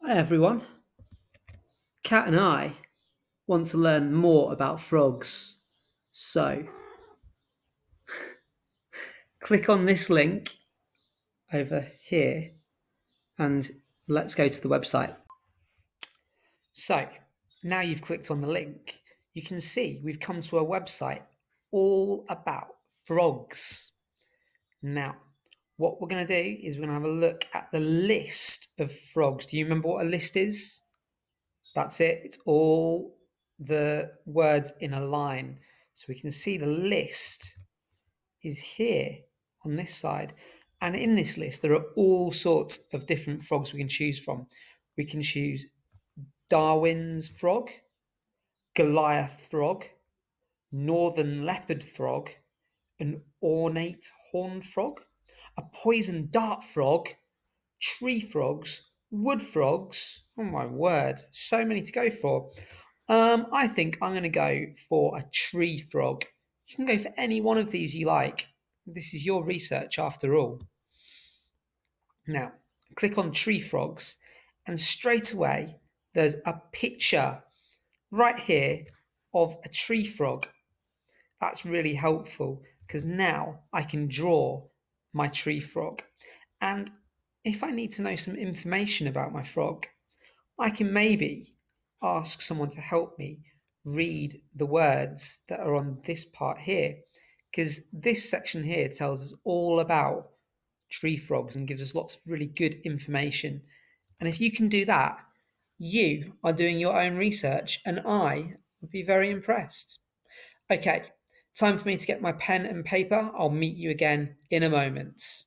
Hi everyone. Kat and I want to learn more about frogs. So, click on this link over here and let's go to the website. So, now you've clicked on the link, you can see we've come to a website all about frogs. Now, what we're going to do is we're going to have a look at the list of frogs. Do you remember what a list is? That's it. It's all the words in a line. So we can see the list is here on this side. And in this list, there are all sorts of different frogs we can choose from. We can choose Darwin's frog, Goliath frog, northern leopard frog, an ornate horned frog, a poison dart frog, tree frogs, wood frogs. Oh my word, so many to go for. I think I'm going to go for a tree frog. You can go for any one of these you like. This is your research after all. Now, click on tree frogs, and straight away there's a picture right here of a tree frog. That's really helpful because now I can draw my tree frog. And if I need to know some information about my frog, I can maybe ask someone to help me read the words that are on this part here, because this section here tells us all about tree frogs and gives us lots of really good information. And if you can do that, you are doing your own research, and I would be very impressed. Okay, time for me to get my pen and paper. I'll meet you again in a moment.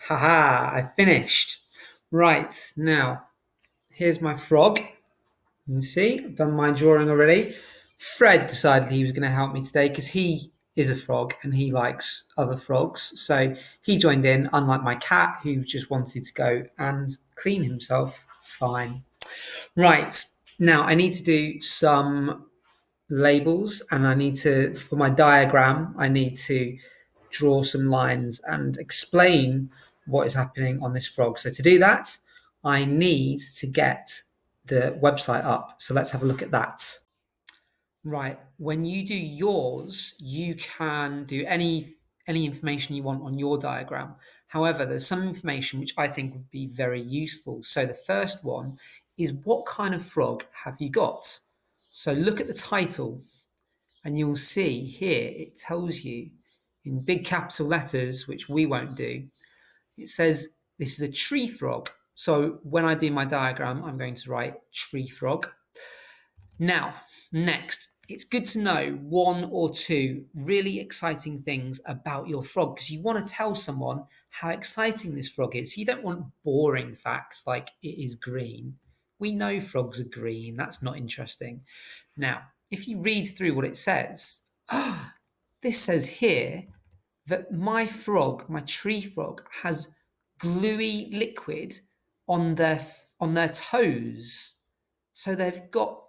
Haha, I finished. Right, now, here's my frog. You can see, I've done my drawing already. Fred decided he was going to help me today because he is a frog and he likes other frogs. So he joined in, unlike my cat who just wanted to go and clean himself. Fine. Right, now I need to do some labels, and I need to, for my diagram, I need to draw some lines and explain what is happening on this frog. So to do that, I need to get the website up. So let's have a look at that. Right, when you do yours, you can do any information you want on your diagram. However, there's some information which I think would be very useful. So the first one is, what kind of frog have you got? So look at the title and you'll see here it tells you in big capital letters, which we won't do. It says this is a tree frog. So when I do my diagram, I'm going to write tree frog. Now, next, it's good to know one or two really exciting things about your frog, because you want to tell someone how exciting this frog is. You don't want boring facts like it is green. We know frogs are green. That's not interesting. Now, if you read through what it says, this says here that my frog, my tree frog, has gluey liquid on their toes. So they've got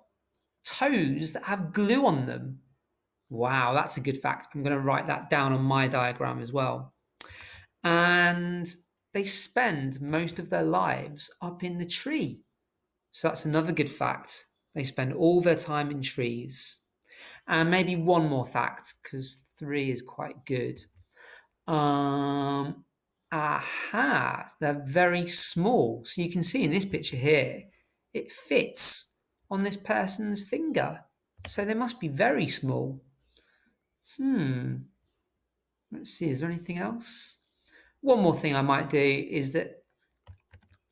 toes that have glue on them. Wow, that's a good fact. I'm going to write that down on my diagram as well. And they spend most of their lives up in the tree. So that's another good fact. They spend all their time in trees. And maybe one more fact, because 3 is quite good. They're very small. So you can see in this picture here, it fits on this person's finger. So they must be very small. Let's see, is there anything else? One more thing I might do is that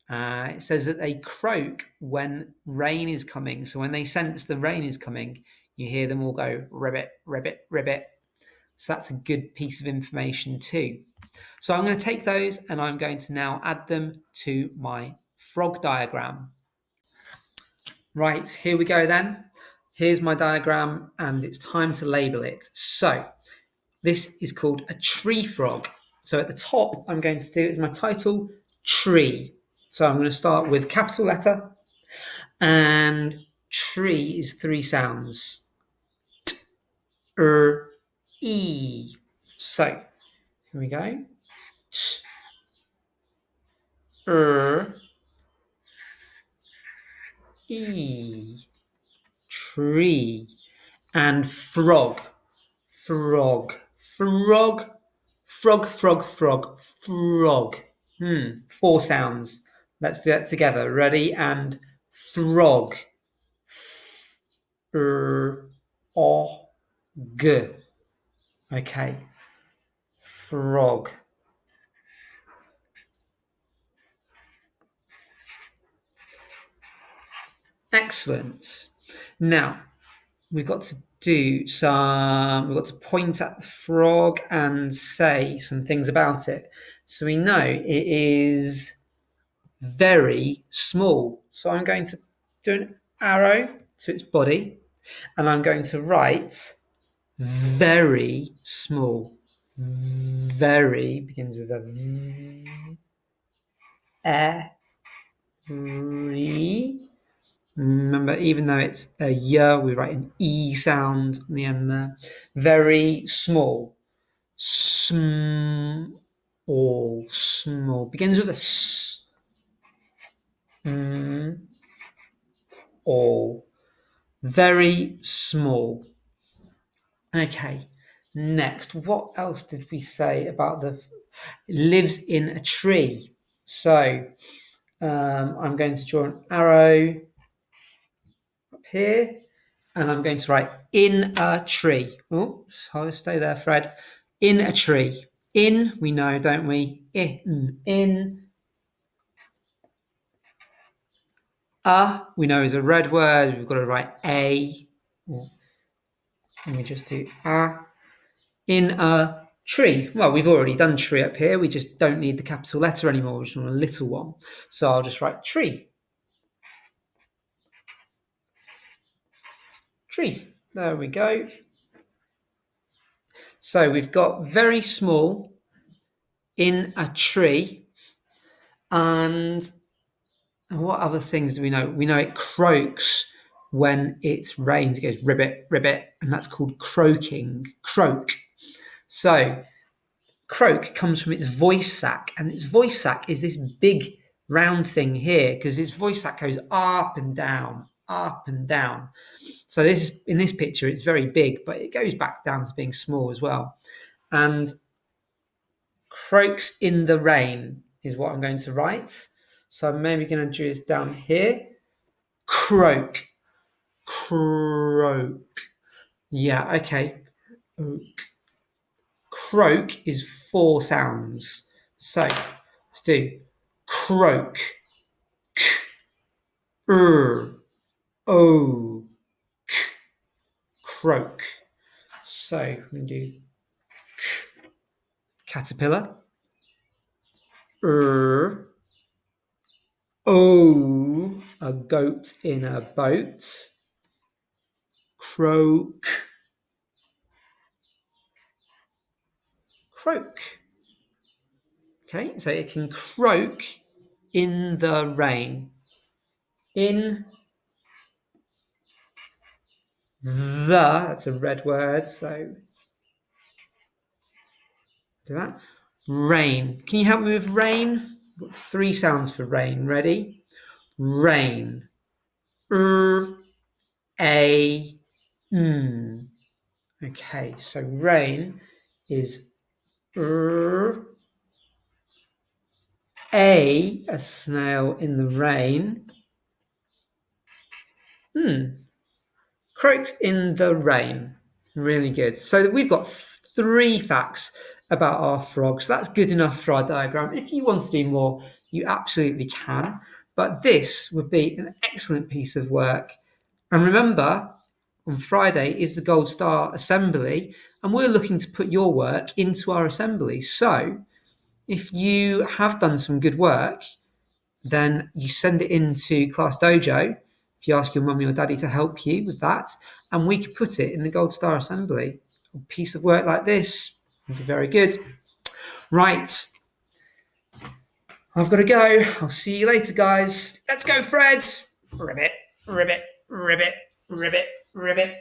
it says that they croak when rain is coming. So when they sense the rain is coming, you hear them all go ribbit, ribbit, ribbit. So that's a good piece of information too. So I'm going to take those and I'm going to now add them to my frog diagram. Right, here we go then. Here's my diagram and it's time to label it. So this is called a tree frog. So at the top, I'm going to do is my title, tree. So I'm going to start with capital letter, and tree is 3 sounds. T, E. So here we go. E. Tree. And frog. Frog. Frog. Frog, frog, frog. Frog. 4 sounds. Let's do that together. Ready? And frog. O, g. Okay. Frog. Excellent. Now, we've got to point at the frog and say some things about it. So we know it is very small. So I'm going to do an arrow to its body and I'm going to write very small. Very begins with a V. Remember, even though it's a y, we write an E sound on the end there. Very small. Small. Small. Begins with a S. All. Very small. Okay. Next, what else did we say about lives in a tree? So, I'm going to draw an arrow up here, and I'm going to write in a tree. Oh, so stay there, Fred. In a tree. In, we know, don't we? In. We know is a red word. We've got to write a. Let me just do a. In a tree. Well, we've already done tree up here. We just don't need the capital letter anymore. We just want a little one. So I'll just write tree. Tree. There we go. So we've got very small in a tree. And what other things do we know? We know it croaks when it rains. It goes ribbit, ribbit, and that's called croaking. Croak. So croak comes from its voice sac, and its voice sac is this big round thing here because its voice sac goes up and down, up and down. So in this picture, it's very big, but it goes back down to being small as well. And croaks in the rain is what I'm going to write. So I'm maybe going to do this down here. Croak. Croak. Yeah, okay. Croak is 4 sounds. So let's do croak. K. O. K. Croak. So I'm going to do caterpillar. O, a goat in a boat. Croak. Croak. Okay, so it can croak in the rain. In that's a red word, so do that. Rain. Can you help me with rain? We've got 3 sounds for rain. Ready? Rain. A. Okay, so rain is a snail in the rain. Croaks in the rain. Really good. So we've got 3 facts about our frogs. That's good enough for our diagram. If you want to do more, you absolutely can. But this would be an excellent piece of work. And remember, on Friday is the Gold Star Assembly, and we're looking to put your work into our assembly. So if you have done some good work, then you send it into Class Dojo. If you ask your mummy or daddy to help you with that, and we could put it in the Gold Star Assembly. A piece of work like this would be very good. Right. I've got to go. I'll see you later, guys. Let's go, Fred. Ribbit, ribbit, ribbit, ribbit, ribbit.